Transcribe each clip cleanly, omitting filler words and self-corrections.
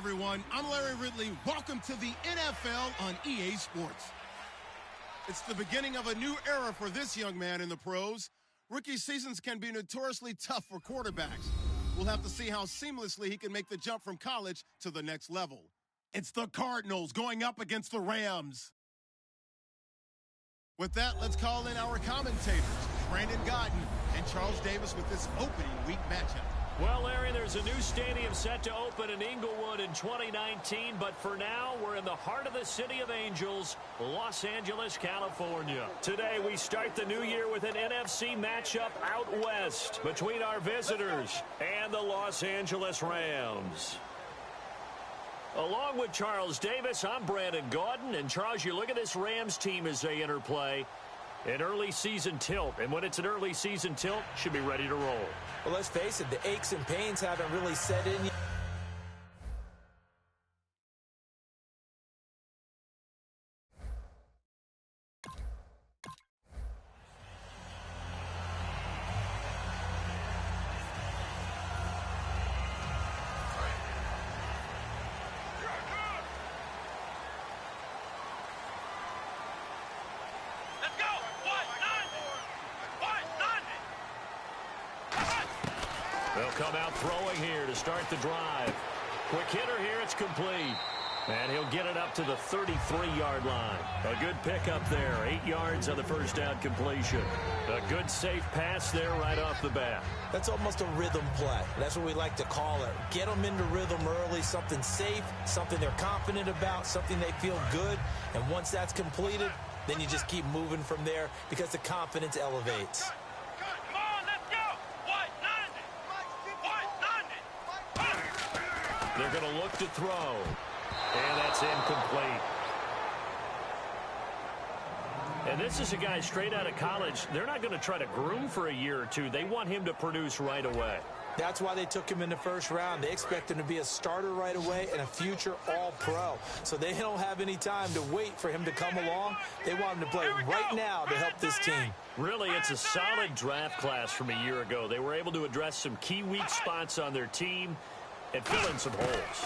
everyone. I'm Larry Ridley. Welcome to the NFL on EA Sports. It's the beginning of a new era for this young man in the pros. Rookie seasons can be notoriously tough for quarterbacks. We'll have to see how seamlessly he can make the jump from college to the next level. It's the Cardinals going up against the Rams. With that, let's call in our commentators, Brandon Gaudin and Charles Davis, with this opening week matchup. Well, Larry, there's a new stadium set to open in Inglewood in 2019, but for now, we're in the heart of the City of Angels, Los Angeles, California. Today, we start the new year with an NFC matchup out west between our visitors and the Los Angeles Rams. Along with Charles Davis, I'm Brandon Gaudin. And, Charles, you look at this Rams team as they interplay. An early season tilt, and when it's an early season tilt, should be ready to roll. Well, let's face it, the aches and pains haven't really set in yet. They'll come out throwing here to start the drive. Quick hitter here, it's complete. And he'll get it up to the 33-yard line. A good pickup there, 8 yards on the first down completion. A good safe pass there right off the bat. That's almost a rhythm play. That's what we like to call it. Get them into rhythm early, something safe, something they're confident about, something they feel good. And once that's completed, then you just keep moving from there because the confidence elevates. They're going to look to throw. And that's incomplete. And this is a guy straight out of college. They're not going to try to groom for a year or two. They want him to produce right away. That's why they took him in the first round. They expect him to be a starter right away and a future all-pro. So they don't have any time to wait for him to come along. They want him to play right now to help this team. Really, it's a solid draft class from a year ago. They were able to address some key weak spots on their team and fill in some holes.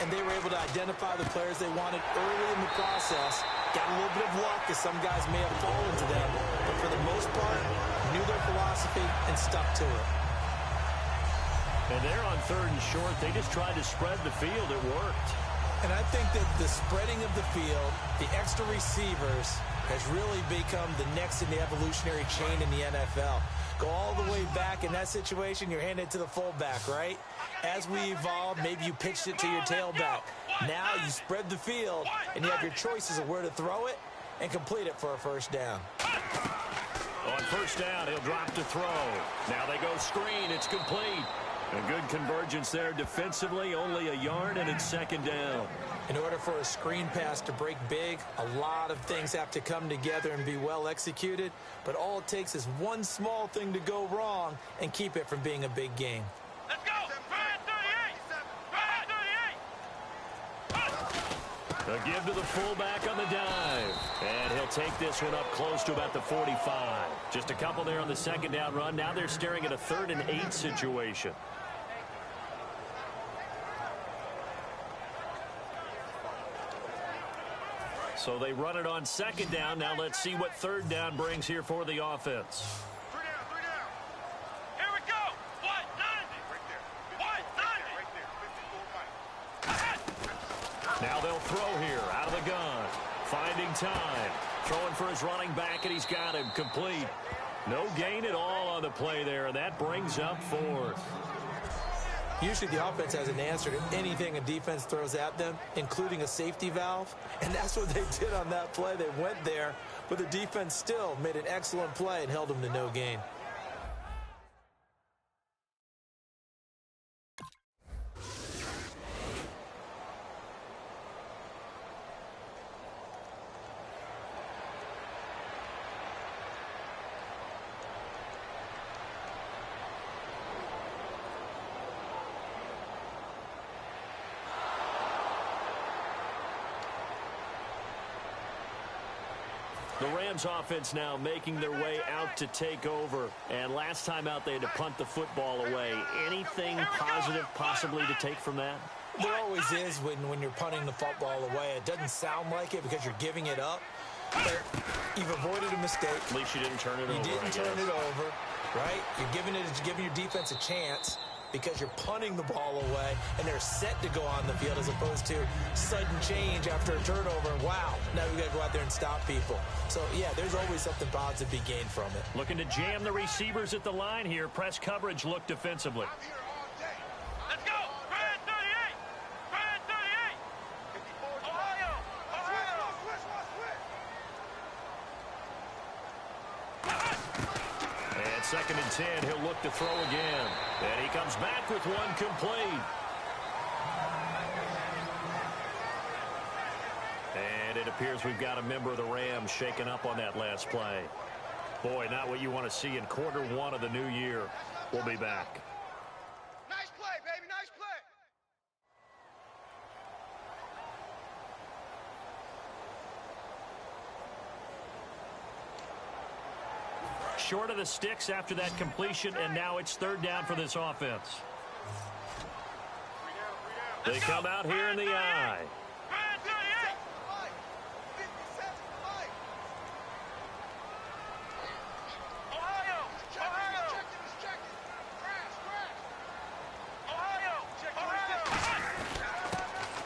And they were able to identify the players they wanted early in the process. Got a little bit of luck, as some guys may have fallen to them. But for the most part, knew their philosophy and stuck to it. And they're on 3rd and short. They just tried to spread the field. It worked. And I think that the spreading of the field, the extra receivers, has really become the next in the evolutionary chain in the NFL. Go all the way back in that situation, you're handed to the fullback, right? As we evolve, maybe you pitched it to your tailback. Now you spread the field, and you have your choices of where to throw it and complete it for a first down. On first down, he'll drop to throw. Now they go screen. It's complete. A good convergence there defensively, only a yard, and it's 2nd down. In order for a screen pass to break big, a lot of things have to come together and be well executed, but all it takes is one small thing to go wrong and keep it from being a big game. Let's go! A give to the fullback on the dive. And he'll take this one up close to about the 45. Just a couple there on the 2nd down run. Now they're staring at a 3rd and 8 situation. So they run it on 2nd down. Now let's see what 3rd down brings here for the offense. 3 down. Here we go. 190. Right there. 190. Now they'll throw here out of the gun. Finding time. Throwing for his running back, and he's got him complete. No gain at all on the play there, and that brings up 4th. Usually the offense has an answer to anything a defense throws at them, including a safety valve. And that's what they did on that play. They went there, but the defense still made an excellent play and held them to no gain. The Rams offense now making their way out to take over. And last time out, they had to punt the football away. Anything positive possibly to take from that? There always is when you're punting the football away. It doesn't sound like it because you're giving it up, but you've avoided a mistake. At least you didn't turn it over. You didn't turn it over, right? You're giving your defense a chance because you're punting the ball away, and they're set to go on the field as opposed to sudden change after a turnover. Wow, now we got to go out there and stop people. So, yeah, there's always something positive to be gained from it. Looking to jam the receivers at the line here. Press coverage look defensively. Let's go. Brad 38. Brad 38. Ohio. And 2nd and 10, he'll look to throw again. And he comes back with one complete. And it appears we've got a member of the Rams shaken up on that last play. Boy, not what you want to see in quarter 1 of the new year. We'll be back. Nice play, baby. Nice play. Short of the sticks after that completion, and now it's 3rd down for this offense. They come out here in the eye. Brad 38. Ohio.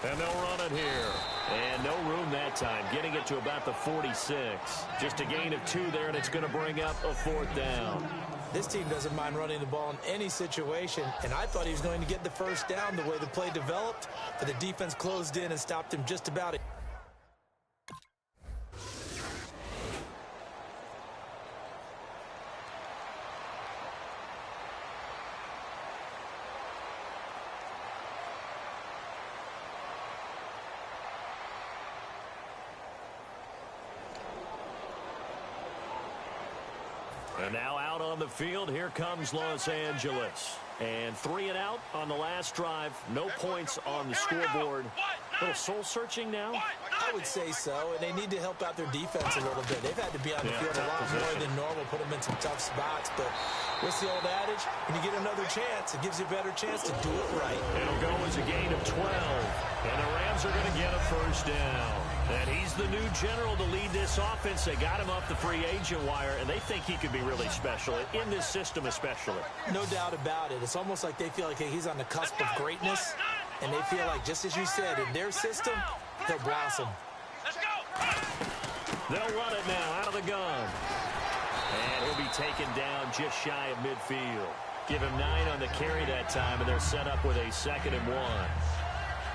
And they'll run it here. And no room that time, getting it to about the 46. Just a gain of 2 there, and it's going to bring up a 4th down. This team doesn't mind running the ball in any situation, and I thought he was going to get the 1st down the way the play developed, but the defense closed in and stopped him just about it. And now out on the field, here comes Los Angeles. And 3 and out on the last drive. No points on the scoreboard. A little soul-searching now? I would say so, and they need to help out their defense a little bit. They've had to be on the field a lot more than normal, put them in some tough spots. But what's the old adage? When you get another chance, it gives you a better chance to do it right. It'll go as a gain of 12. And the Rams are going to get a 1st down. And he's the new general to lead this offense. They got him off the free agent wire, and they think he could be really special, in this system especially. No doubt about it. It's almost like they feel like he's on the cusp of greatness, and they feel like, just as you said, in their system, he'll blossom. Let's go. They'll run it now out of the gun. And he'll be taken down just shy of midfield. Give him 9 on the carry that time, and they're set up with a 2nd and 1.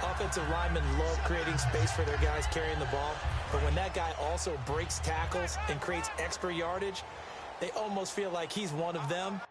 Offensive linemen love creating space for their guys carrying the ball, but when that guy also breaks tackles and creates extra yardage, they almost feel like he's one of them.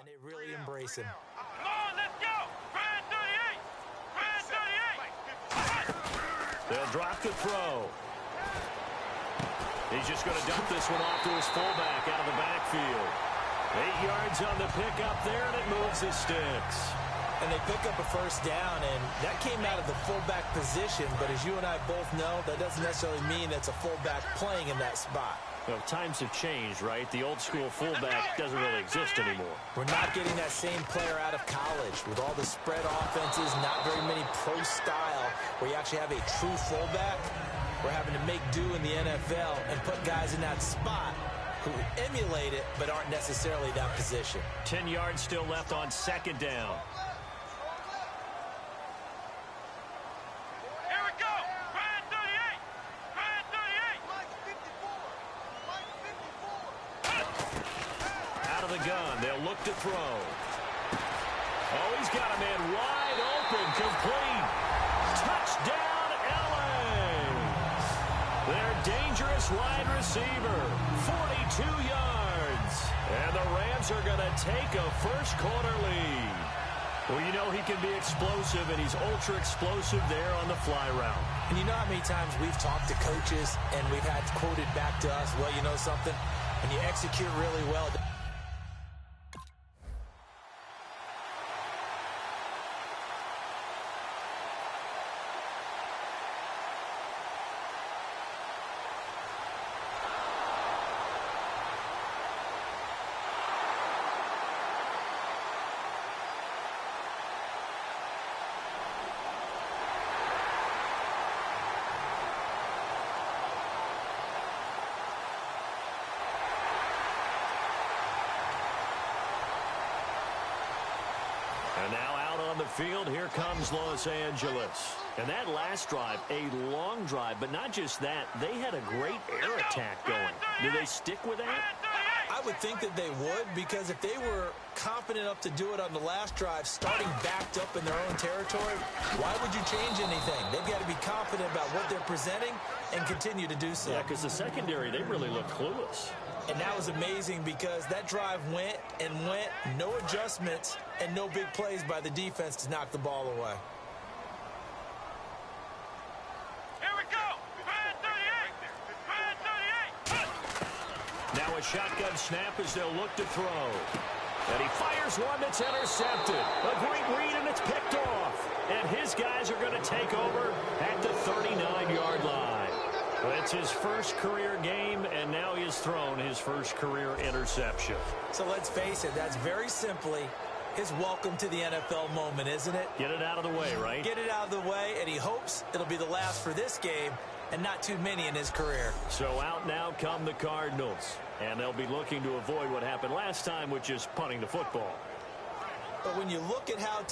And they really embrace him. Come on, let's go. Brad 38. Brad 38. They'll drop the throw. He's just going to dump this one off to his fullback out of the backfield. 8 yards on the pickup there, and it moves the sticks. And they pick up a 1st down, and that came out of the fullback position. But as you and I both know, that doesn't necessarily mean that's a fullback playing in that spot. Well, times have changed, right? The old school fullback doesn't really exist anymore. We're not getting that same player out of college. With all the spread offenses, not very many pro style, where you actually have a true fullback. We're having to make do in the NFL and put guys in that spot who emulate it but aren't necessarily that position. 10 yards still left on 2nd down. Here we go. Brad 38. Brad 38. to throw. Oh, he's got a man wide open, complete. Touchdown, L.A. Their dangerous wide receiver, 42 yards. And the Rams are going to take a first-quarter lead. Well, you know he can be explosive, and he's ultra-explosive there on the fly route. And you know how many times we've talked to coaches and we've had quoted back to us, well, you know something? When you execute really well, And now out on the field, here comes Los Angeles. And that last drive, a long drive, but not just that, they had a great air attack going. Do they stick with that? I would think that they would, because if they were confident enough to do it on the last drive, starting backed up in their own territory, why would you change anything? They've got to be confident about what they're presenting and continue to do so. Yeah, because the secondary, they really look clueless. And that was amazing because that drive went and went, no adjustments and no big plays by the defense to knock the ball away. Here we go. Red 38. Red 38. Now a shotgun snap as they'll look to throw. And he fires one that's intercepted. A great read, and it's picked off. And his guys are going to take over at the 39-yard line. It's his first career game, and now he has thrown his first career interception. So let's face it, that's very simply his welcome to the NFL moment, isn't it? Get it out of the way, right? Get it out of the way, and he hopes it'll be the last for this game and not too many in his career. So out now come the Cardinals, and they'll be looking to avoid what happened last time, which is punting the football. But when you look at how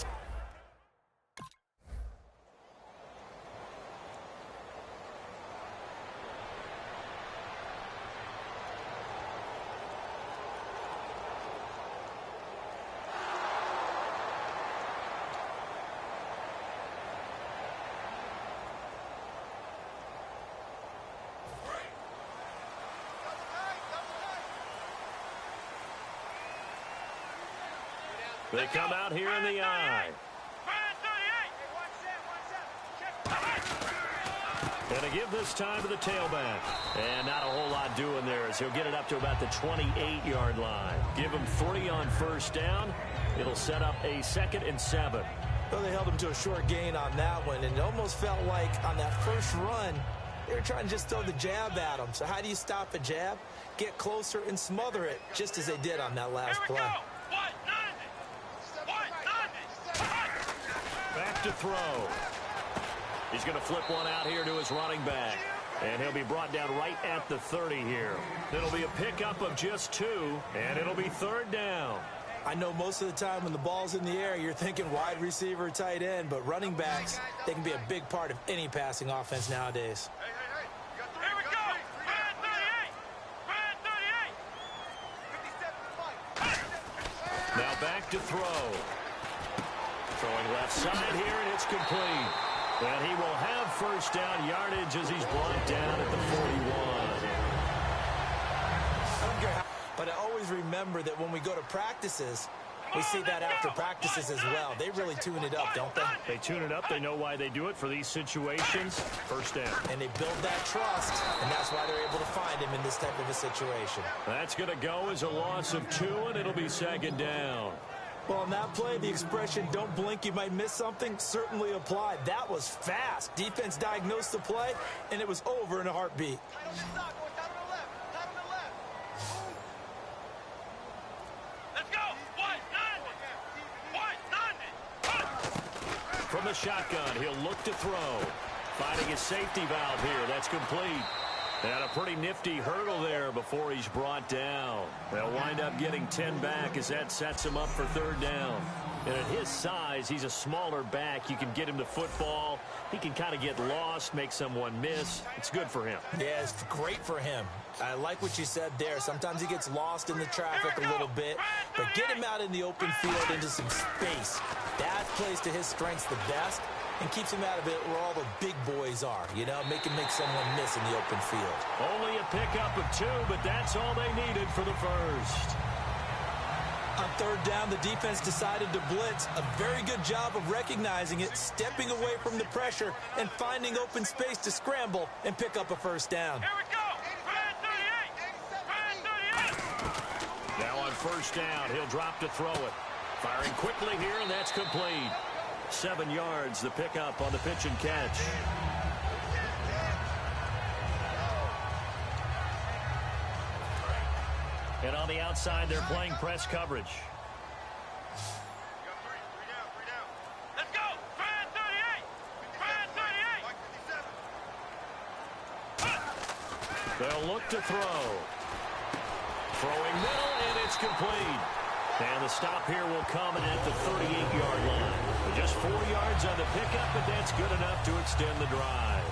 they come out here in the eye. And to give this time to the tailback. And not a whole lot doing there as he'll get it up to about the 28-yard line. Give him 3 on first down. It'll set up a 2nd and 7. Well, they held him to a short gain on that one, and it almost felt like on that first run, they were trying to just throw the jab at him. So how do you stop a jab? Get closer and smother it, just as they did on that last play. Back to throw. He's going to flip one out here to his running back. And he'll be brought down right at the 30 here. It'll be a pickup of just 2, and it'll be 3rd down. I know most of the time when the ball's in the air, you're thinking wide receiver, tight end, but running backs, they can be a big part of any passing offense nowadays. Here we go. Red 38. Red 38. Now back to throw. Throwing left side here, and it's complete. And he will have first down yardage as he's brought down at the 41. But I always remember that when we go to practices, we see that after practices as well. They really tune it up, don't they? They tune it up. They know why they do it for these situations. First down. And they build that trust, and that's why they're able to find him in this type of a situation. That's going to go as a loss of 2, and it'll be 2nd down. Well, on that play, the expression, don't blink, you might miss something, certainly applied. That was fast. Defense diagnosed the play, and it was over in a heartbeat. Let's go. White 90. From the shotgun, he'll look to throw. Finding his safety valve here. That's complete. And a pretty nifty hurdle there before he's brought down. They'll wind up getting 10 back as that sets him up for 3rd down. And at his size, he's a smaller back. You can get him the football. He can kind of get lost, make someone miss. It's good for him. Yeah, it's great for him. I like what you said there. Sometimes he gets lost in the traffic a little bit, but get him out in the open field into some space. That plays to his strengths the best and keeps him out of it where all the big boys are, you know, make someone miss in the open field. Only a pickup of 2, but that's all they needed for the first. On third down, the defense decided to blitz. A very good job of recognizing it, stepping away from the pressure, and finding open space to scramble and pick up a first down. Here we go. Brad 38. Now on first down, he'll drop to throw it. Firing quickly here, and that's complete. 7 yards, the pickup on the pitch and catch. And on the outside, they're playing press coverage. Let's go. Brad 38. Brad 38. They'll look to throw. Throwing middle, and it's complete. And the stop here will come at the 38-yard line. Just 4 yards on the pickup, but that's good enough to extend the drive.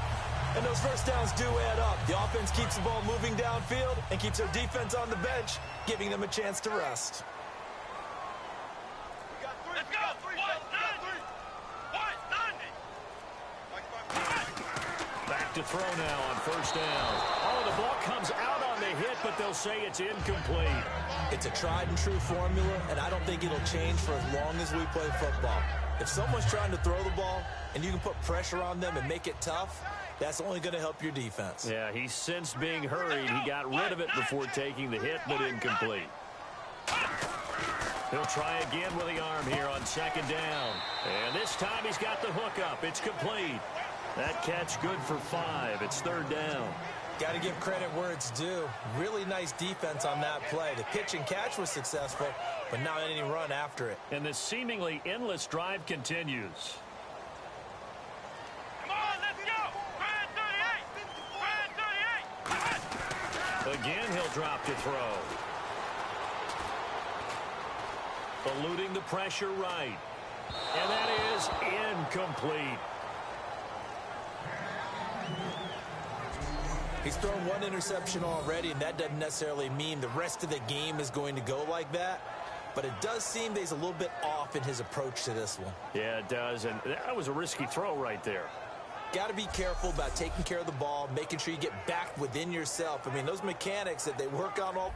And those first downs do add up. The offense keeps the ball moving downfield and keeps their defense on the bench, giving them a chance to rest. Let's go. 190. 190. Back to throw now on first down. Oh, the ball comes out on the hit, but they'll say it's incomplete. It's a tried-and-true formula, and I don't think it'll change for as long as we play football. If someone's trying to throw the ball and you can put pressure on them and make it tough, that's only going to help your defense. Yeah, he sensed being hurried. He got rid of it before taking the hit, but incomplete. He'll try again with the arm here on second down. And this time he's got the hook up. It's complete. That catch good for 5. It's third down. Got to give credit where it's due. Really nice defense on that play. The pitch and catch was successful, but not any run after it. And this seemingly endless drive continues. Come on, let's go. Brad 38. Brad 38. Again, he'll drop to throw. Eluding the pressure right. And that is incomplete. He's thrown one interception already, and that doesn't necessarily mean the rest of the game is going to go like that. But it does seem that he's a little bit off in his approach to this one. Yeah, it does. And that was a risky throw right there. Got to be careful about taking care of the ball, making sure you get back within yourself. I mean, those mechanics that they work on all...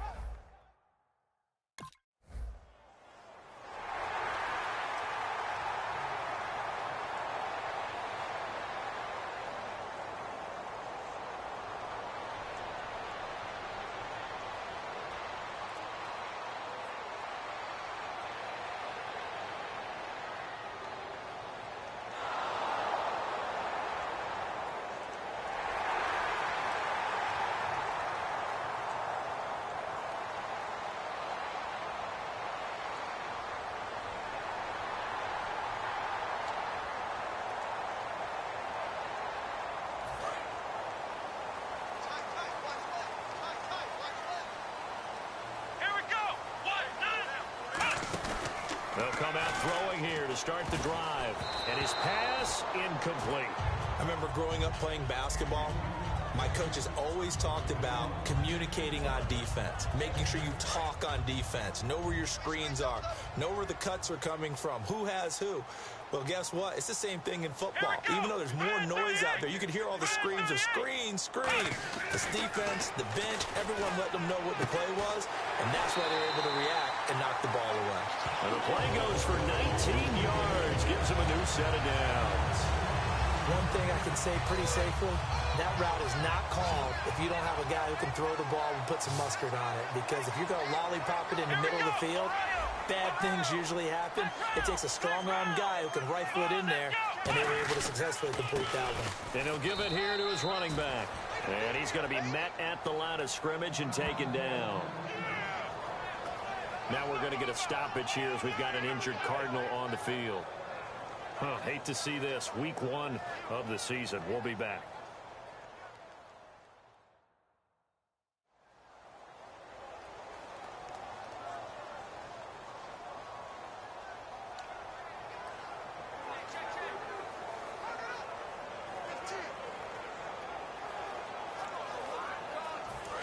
They'll come out throwing here to start the drive. And his pass, incomplete. I remember growing up playing basketball. My coaches always talked about communicating on defense, making sure you talk on defense, know where your screens are, know where the cuts are coming from, who has who. Well, guess what? It's the same thing in football. Even though there's more noise out there, you can hear all the screams of screen, screen. This defense, the bench, everyone let them know what the play was, and that's why they're able to react and knock the ball away. And the play goes for 19 yards, gives him a new set of downs. One thing I can say pretty safely, that route is not called if you don't have a guy who can throw the ball and put some mustard on it. Because if you're going to lollipop it in the middle of the field, bad things usually happen. It takes a strong-arm guy who can rifle it in there, and they were able to successfully complete that one. And he'll give it here to his running back. And he's going to be met at the line of scrimmage and taken down. Now we're going to get a stoppage here as we've got an injured Cardinal on the field. Hate to see this. Week 1 of the season. We'll be back.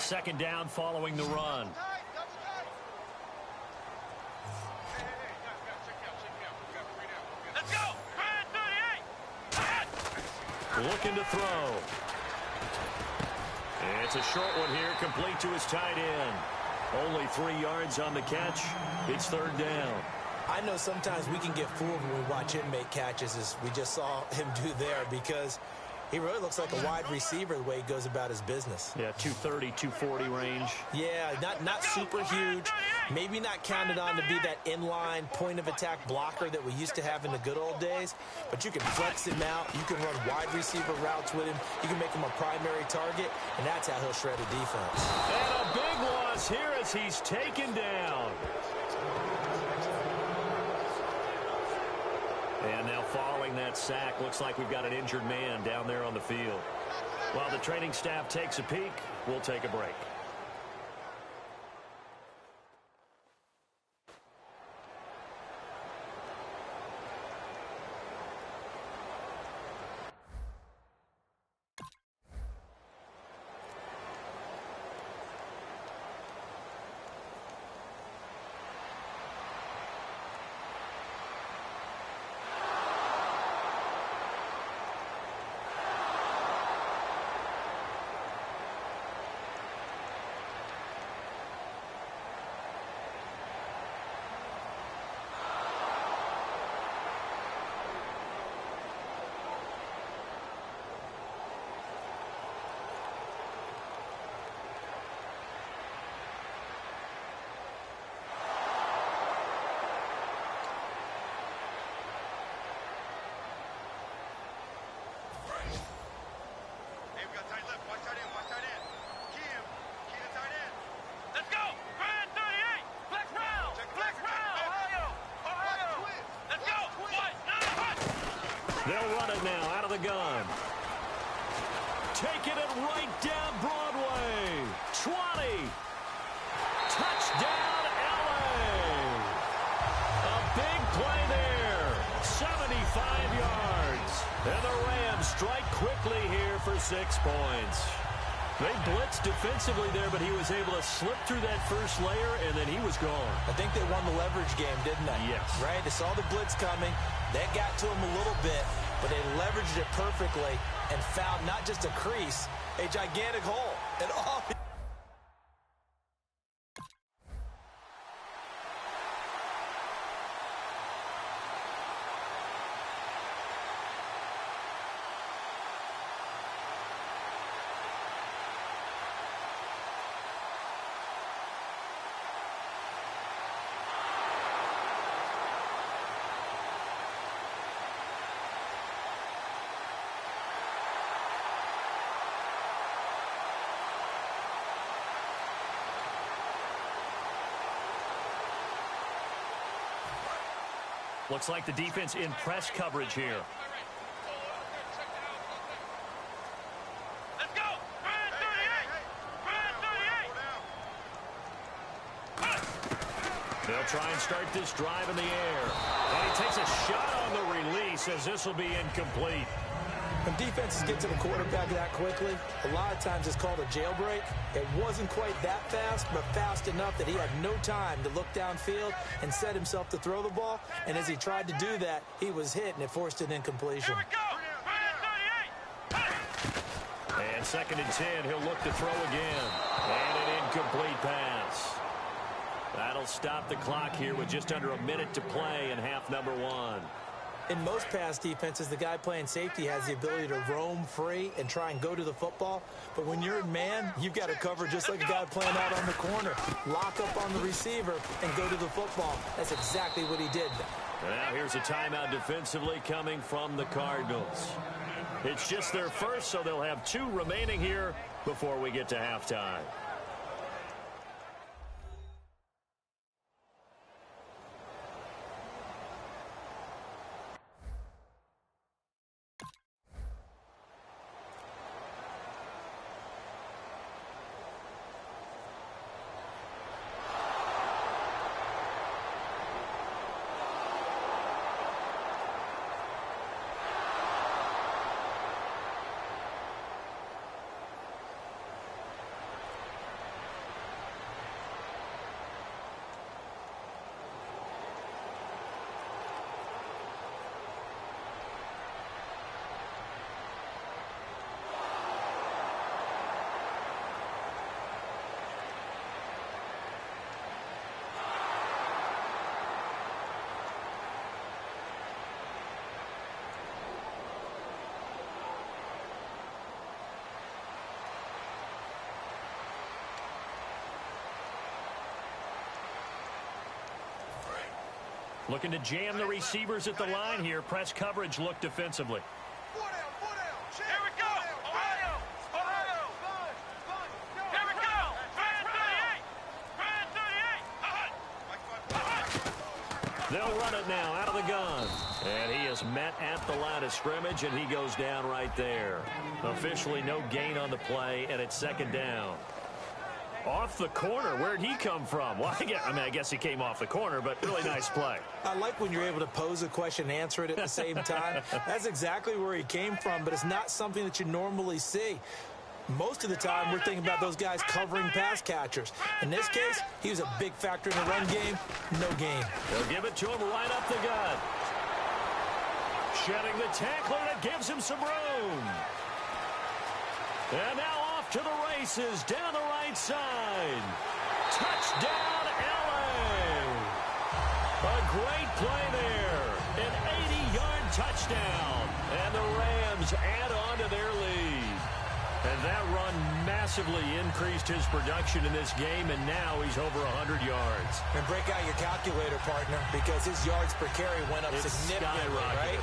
second down following the run. Let's go. Brad 38. Looking to throw. And it's a short one here, complete to his tight end. Only 3 yards on the catch. It's third down. I know sometimes we can get fooled when we watch him make catches, as we just saw him do there, because he really looks like a wide receiver the way he goes about his business. Yeah, 230, 240 range. Yeah, not super huge. Maybe not counted on to be that inline point-of-attack blocker that we used to have in the good old days. But you can flex him out. You can run wide receiver routes with him. You can make him a primary target, and that's how he'll shred a defense. And a big loss here as he's taken down. And now following that sack, looks like we've got an injured man down there on the field. While the training staff takes a peek, we'll take a break. They'll run it now out of the gun. Taking it right down Broadway. 20. Touchdown, LA. A big play there. 75 yards. And the Rams strike quickly here for 6 points. They blitzed defensively there, but he was able to slip through that first layer, and then he was gone. I think they won the leverage game, didn't they? Yes. Right? They saw the blitz coming. That got to him a little bit, but they leveraged it perfectly and found not just a crease, a gigantic hole. And all... Looks like the defense in press coverage here. Let's go. Brad 38. Brad 38. They'll try and start this drive in the air. And he takes a shot on the release as this will be incomplete. When defenses get to the quarterback that quickly, a lot of times it's called a jailbreak. It wasn't quite that fast, but fast enough that he had no time to look downfield and set himself to throw the ball. And as he tried to do that, he was hit, and it forced an incompletion. Here we go. Brad 38. And 2nd and 10, he'll look to throw again. And an incomplete pass. That'll stop the clock here with just under a minute to play in half number 1. In most pass defenses, the guy playing safety has the ability to roam free and try and go to the football. But when you're in man, you've got to cover just like a guy playing out on the corner. Lock up on the receiver and go to the football. That's exactly what he did. And now here's a timeout defensively coming from the Cardinals. It's just their first, so they'll have 2 remaining here before we get to halftime. Looking to jam the receivers at the line here. Press coverage look defensively. Here we go. Ohio. Ohio. Here we go. Brand 38. Brand 38. They'll run it now out of the gun. And he is met at the line of scrimmage, and he goes down right there. Officially no gain on the play, and it's second down. Off the corner. Where'd he come from? Well, I guess he came off the corner, but really nice play. I like when you're able to pose a question and answer it at the same time. That's exactly where he came from, but it's not something that you normally see. Most of the time, we're thinking about those guys covering pass catchers. In this case, he was a big factor in the run game. No gain. They'll give it to him right up the gut. Shedding the tackler that gives him some room. And now off to the races down the right side. Touchdown, LA. A great play there. An 80-yard touchdown. And the Rams add on to their lead. And that run massively increased his production in this game, and now he's over 100 yards. And break out your calculator, partner, because his yards per carry went up significantly, right?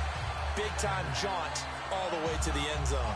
Big-time jaunt all the way to the end zone.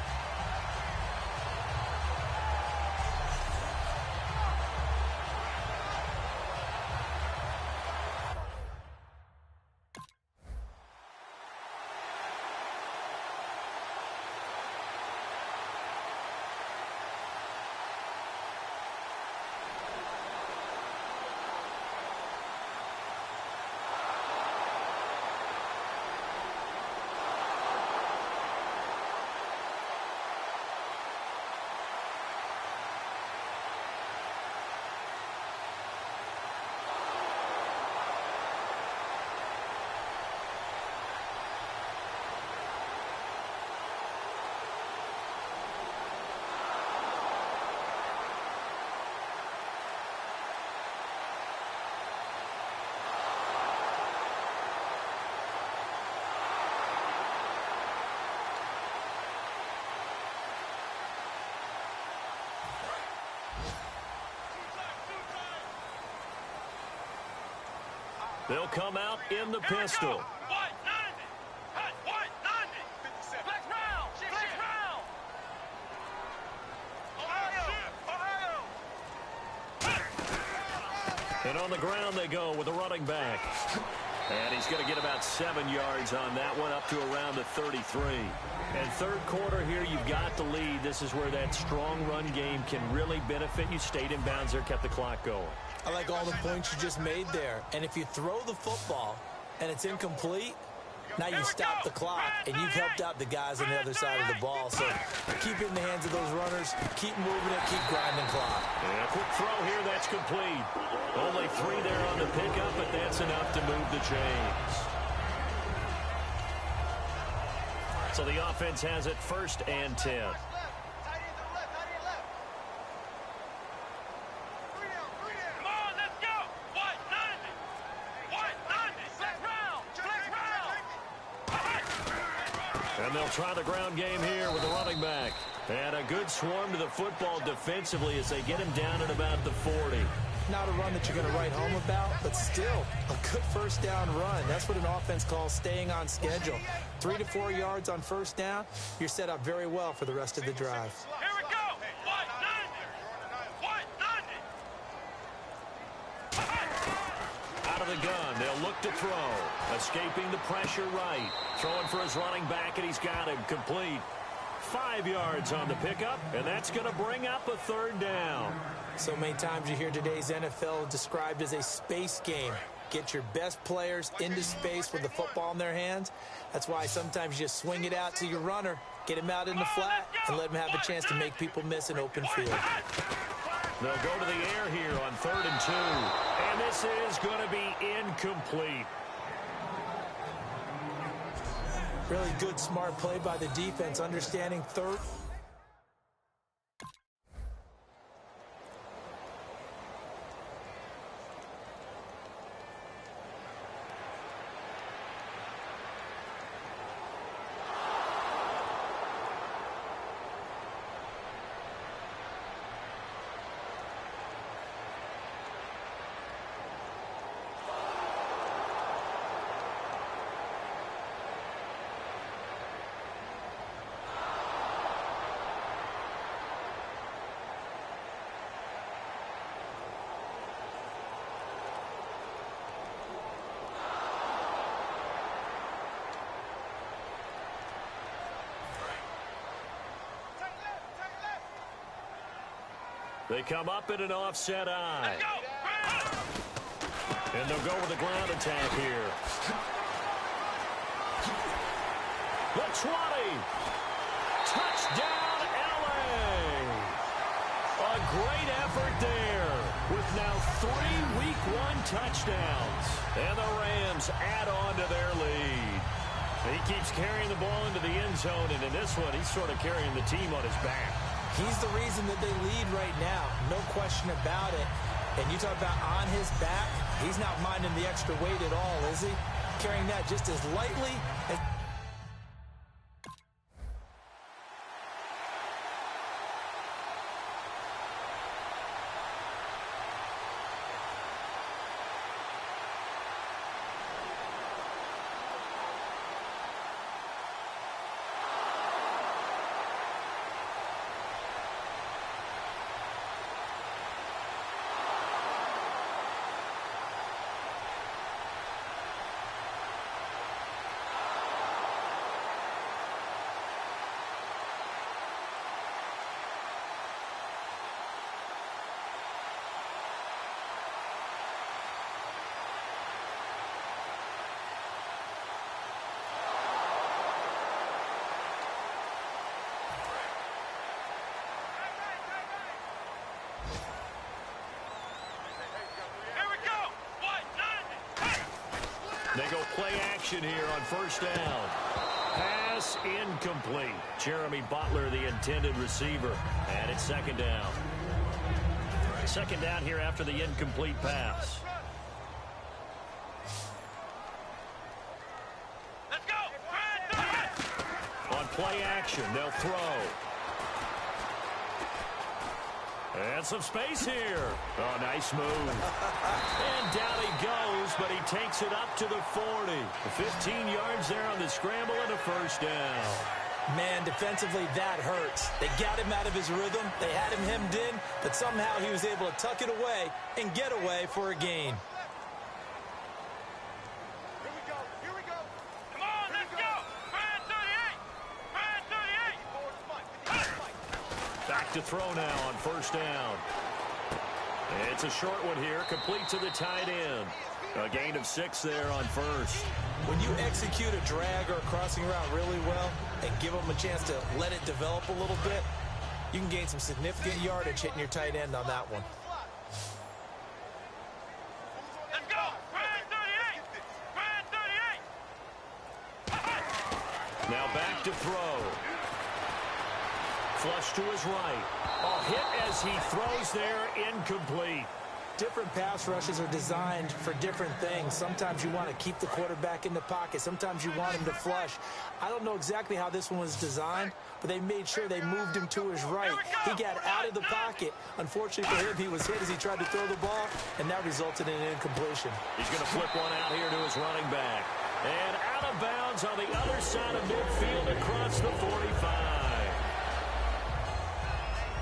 They'll come out in the pistol. White 90. White 90. Flex round. Flex round. Ohio. And on the ground they go with the running back. And he's going to get about 7 yards on that one, up to around the 33. And third quarter here, you've got the lead. This is where that strong run game can really benefit you. Stayed in bounds there, kept the clock going. I like all the points you just made there. And if you throw the football and it's incomplete, now you stop the clock, and you've helped out the guys on the other side of the ball. So keep it in the hands of those runners. Keep moving it. Keep grinding clock. And a quick throw here. That's complete. Only 3 there on the pickup, but that's enough to move the chains. So the offense has it 1st and 10. And they'll try the ground game here with the running back. And a good swarm to the football defensively as they get him down at about the 40. Not a run that you're going to write home about, but still a good first down run. That's what an offense calls staying on schedule. 3 to 4 yards on first down, you're set up very well for the rest of the drive. Here we go. White 90. Out of the gun, they'll look to throw. Escaping the pressure right. Throwing for his running back, and he's got him complete. 5 yards on the pickup, and that's going to bring up a 3rd down. So many times you hear today's NFL described as a space game. Get your best players into space with the football in their hands. That's why sometimes you just swing it out to your runner, get him out in the flat, and let him have a chance to make people miss an open field. They'll go to the air here on 3rd and 2. And this is going to be incomplete. Really good, smart play by the defense, understanding third. They come up in an offset eye. And they'll go with a ground attack here. The 20. Touchdown, LA. A great effort there with now 3 Week 1 touchdowns. And the Rams add on to their lead. He keeps carrying the ball into the end zone, and in this one, he's sort of carrying the team on his back. He's the reason that they lead right now. No question about it. And you talk about on his back, he's not minding the extra weight at all, is he? Carrying that just as lightly as... They go play action here on first down. Pass incomplete. Jeremy Butler, the intended receiver. And it's second down. Second down here after the incomplete pass. Let's go. On play action, they'll throw. And some space here. Oh, nice move. And down he goes, but he takes it up to the 40. 15 yards there on the scramble and a first down. Man, defensively, that hurts. They got him out of his rhythm. They had him hemmed in, but somehow he was able to tuck it away and get away for a gain. Here we go. Come on, let's go. Brian 38. Brian 38. Back to throw now on first down. It's a short one here, complete to the tight end. A gain of 6 there on first. When you execute a drag or a crossing route really well and give them a chance to let it develop a little bit, you can gain some significant yardage hitting your tight end on that one. Let's go. Brian 38. Brian 38. Now back to throw. Flush to his right. A hit as he throws there, incomplete. Different pass rushes are designed for different things. Sometimes you want to keep the quarterback in the pocket. Sometimes you want him to flush. I don't know exactly how this one was designed, but they made sure they moved him to his right. He got out of the pocket. Unfortunately for him, he was hit as he tried to throw the ball, and that resulted in an incompletion. He's going to flip one out here to his running back. And out of bounds on the other side of midfield across the 45.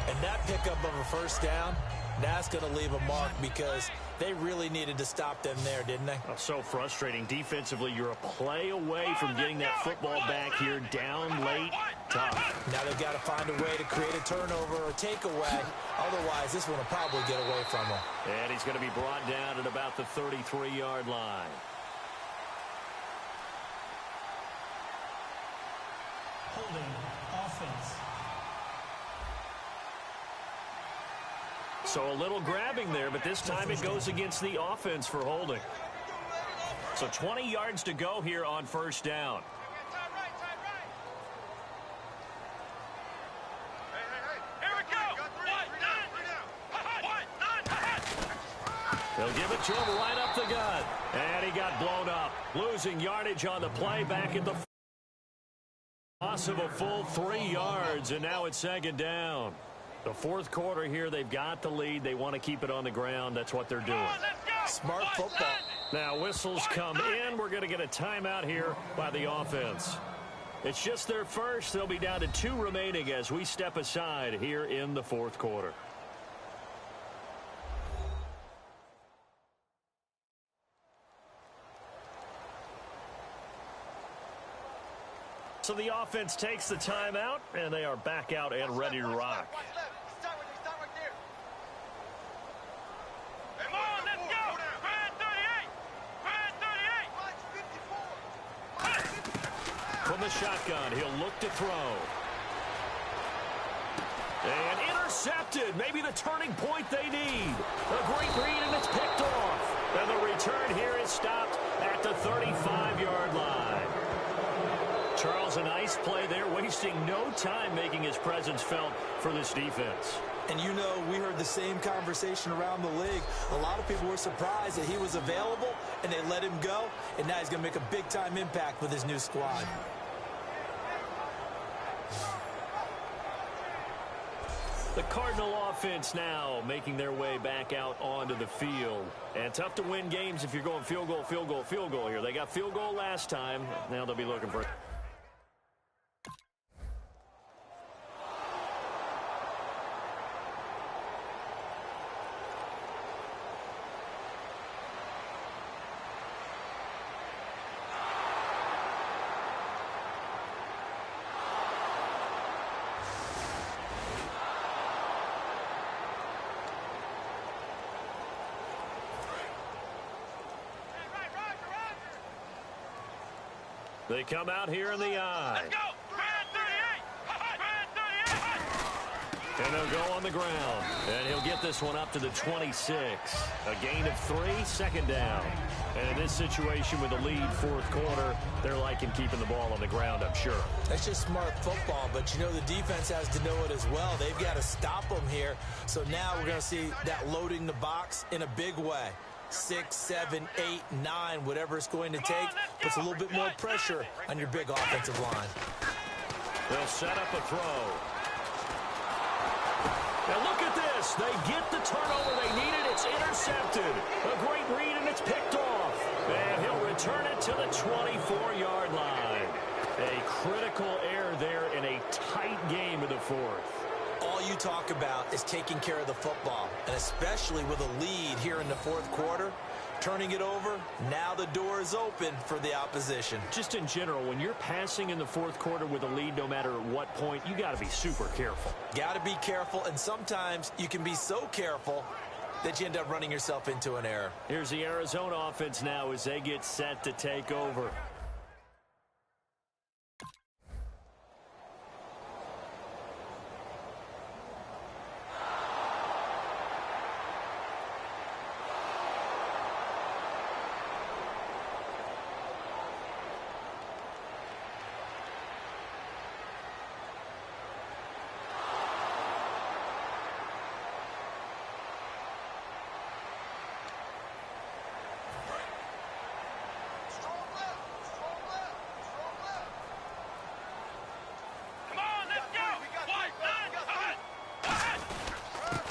And that pickup of a first down, that's going to leave a mark because they really needed to stop them there, didn't they? Oh, so frustrating. Defensively, you're a play away from getting that football back here down late. Tough. Now they've got to find a way to create a turnover or takeaway. Otherwise, this one will probably get away from them. And he's going to be brought down at about the 33-yard line. Holding offense. So a little grabbing there, but this time it goes against the offense for holding. So 20 yards to go here on first down. Here we go. They'll give it to him right up the gut. And he got blown up. Losing yardage on the play back at the loss of a full 3 yards, and now it's second down. The fourth quarter here, they've got the lead. They want to keep it on the ground. That's what they're doing. Smart football. Now whistles come in. We're going to get a timeout here by the offense. It's just their first. They'll be down to 2 remaining as we step aside here in the fourth quarter. So the offense takes the timeout, and they are back out and ready to rock. Come on, let's go. Red 38. Red 38. From the shotgun, he'll look to throw. And intercepted. Maybe the turning point they need. A great read, and it's picked off. And the return here is stopped at the 35-yard line. Charles, a nice play there, wasting no time making his presence felt for this defense. And you know, we heard the same conversation around the league. A lot of people were surprised that he was available, and they let him go. And now he's going to make a big-time impact with his new squad. The Cardinal offense now making their way back out onto the field. And tough to win games if you're going field goal, field goal, field goal here. They got field goal last time. Now they'll be looking for it. They come out here in the eye. Let's go. Red 38. Red 38. And they'll go on the ground. And he'll get this one up to the 26. A gain of 3, second down. And in this situation with the lead fourth quarter, they're liking keeping the ball on the ground, I'm sure. That's just smart football, but you know the defense has to know it as well. They've got to stop them here. So now we're going to see that loading the box in a big way. 6, 7, 8, 9, whatever it's going to take, puts a little bit more pressure on your big offensive line. They'll set up a throw. Now look at this. They get the turnover they needed. It's intercepted. A great read, and it's picked off. And he'll return it to the 24-yard line. A critical error there in a tight game of the fourth. All you talk about is taking care of the football, and especially with a lead here in the fourth quarter, turning it over, now the door is open for the opposition. Just in general, when you're passing in the fourth quarter with a lead, no matter at what point, you got to be super careful. Got to be careful, and sometimes you can be so careful that you end up running yourself into an error. Here's the Arizona offense now as they get set to take over.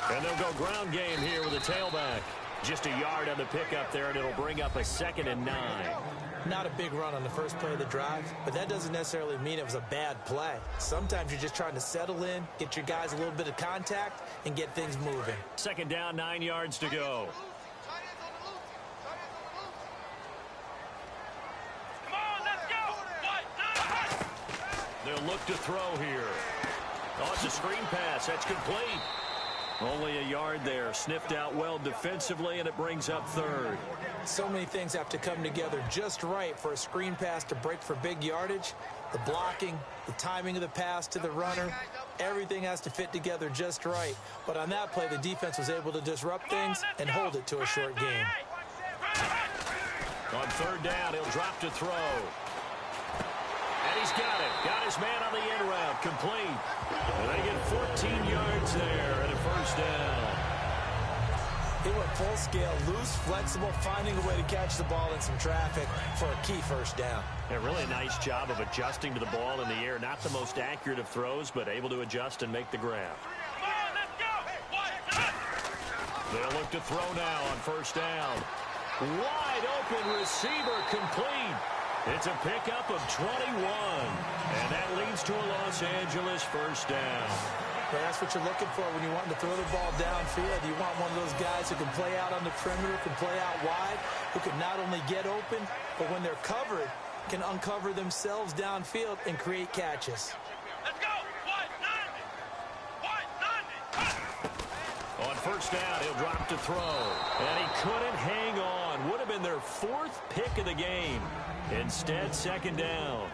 And they'll go ground game here with a tailback. Just a yard on the pickup there, and it'll bring up a 2nd and 9. Not a big run on the first play of the drive, but that doesn't necessarily mean it was a bad play. Sometimes you're just trying to settle in, get your guys a little bit of contact, and get things moving. 2nd down, 9 yards to go. Come on, let's go. They'll look to throw here. Oh, it's a screen pass. That's complete. Only a yard there. Sniffed out well defensively, and it brings up 3rd. So many things have to come together just right for a screen pass to break for big yardage. The blocking, the timing of the pass to the runner, everything has to fit together just right. But on that play, the defense was able to disrupt things and hold it to a short game. On 3rd down, he'll drop to throw. And he's got it. Got his man on the end route. Complete. And they get 14 yards there and a 1st down. They went full scale, loose, flexible, finding a way to catch the ball in some traffic for a key 1st down. A really nice job of adjusting to the ball in the air. Not the most accurate of throws, but able to adjust and make the grab. They'll look to throw now on 1st down. Wide open receiver, complete. It's a pickup of 21, and that leads to a Los Angeles 1st down. Well, that's what you're looking for when you want to throw the ball downfield. You want one of those guys who can play out on the perimeter, can play out wide, who can not only get open, but when they're covered, can uncover themselves downfield and create catches. Let's go. 190. On 1st First down, he'll drop to throw. And he couldn't hang on. Would have been their 4th pick of the game. Instead, second down.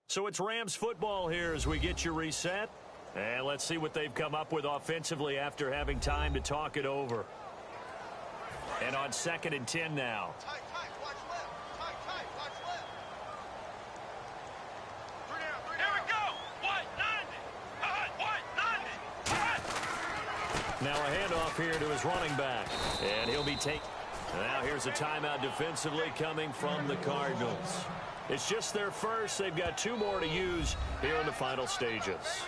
So it's Rams football here as we get you reset. And let's see what they've come up with offensively after having time to talk it over. And on 2nd and 10 now. Tight, watch left. Tight, watch left. 3 down. Here we go. White, 90. White, 90. Now a handoff here to his running back. And he'll be taken. Now here's a timeout defensively coming from the Cardinals. It's just their first. They've got 2 more to use here in the final stages.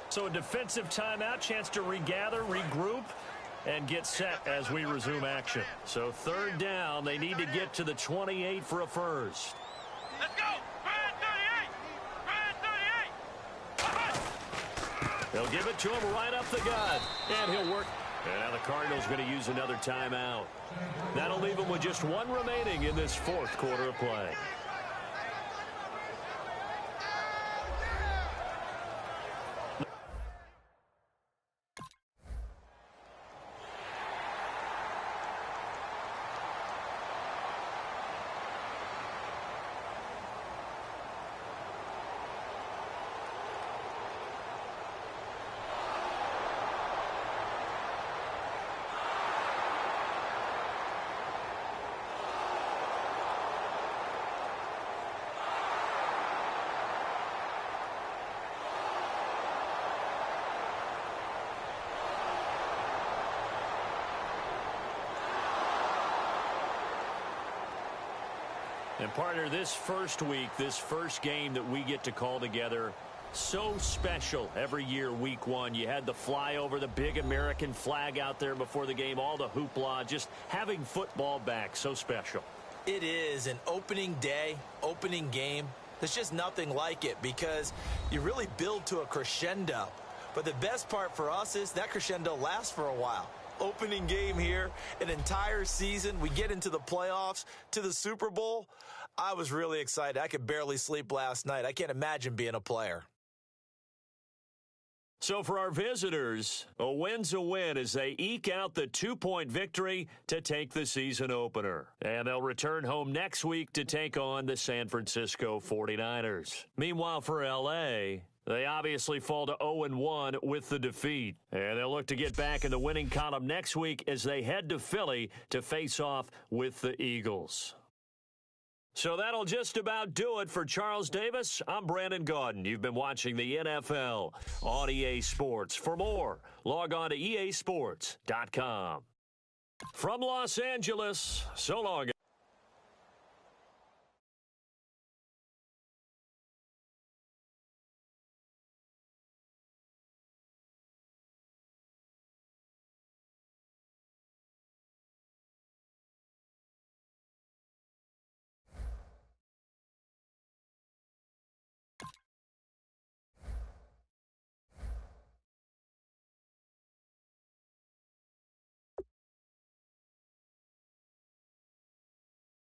So a defensive timeout, chance to regather, regroup, and get set as we resume action. So 3rd down, they need to get to the 28 for a first. Let's go. Grand 38. They'll give it to him right up the gut, and he'll work. And now the Cardinals going to use another timeout. That'll leave them with just 1 remaining in this 4th quarter of play. And partner, this first week, this first game that we get to call together, so special every year, week 1. You had the flyover, the big American flag out there before the game, all the hoopla, just having football back, so special. It is an opening day, opening game. There's just nothing like it because you really build to a crescendo. But the best part for us is that crescendo lasts for a while. Opening game here, an entire season. We get into the playoffs, to the Super Bowl. I was really excited. I could barely sleep last night. I can't imagine being a player. So for our visitors, a win's a win as they eke out the 2-point victory to take the season opener. And they'll return home next week to take on the San Francisco 49ers. Meanwhile, for L.A., they obviously fall to 0-1 with the defeat. And they'll look to get back in the winning column next week as they head to Philly to face off with the Eagles. So that'll just about do it for Charles Davis. I'm Brandon Gaudin. You've been watching the NFL on EA Sports. For more, log on to easports.com. From Los Angeles, so long.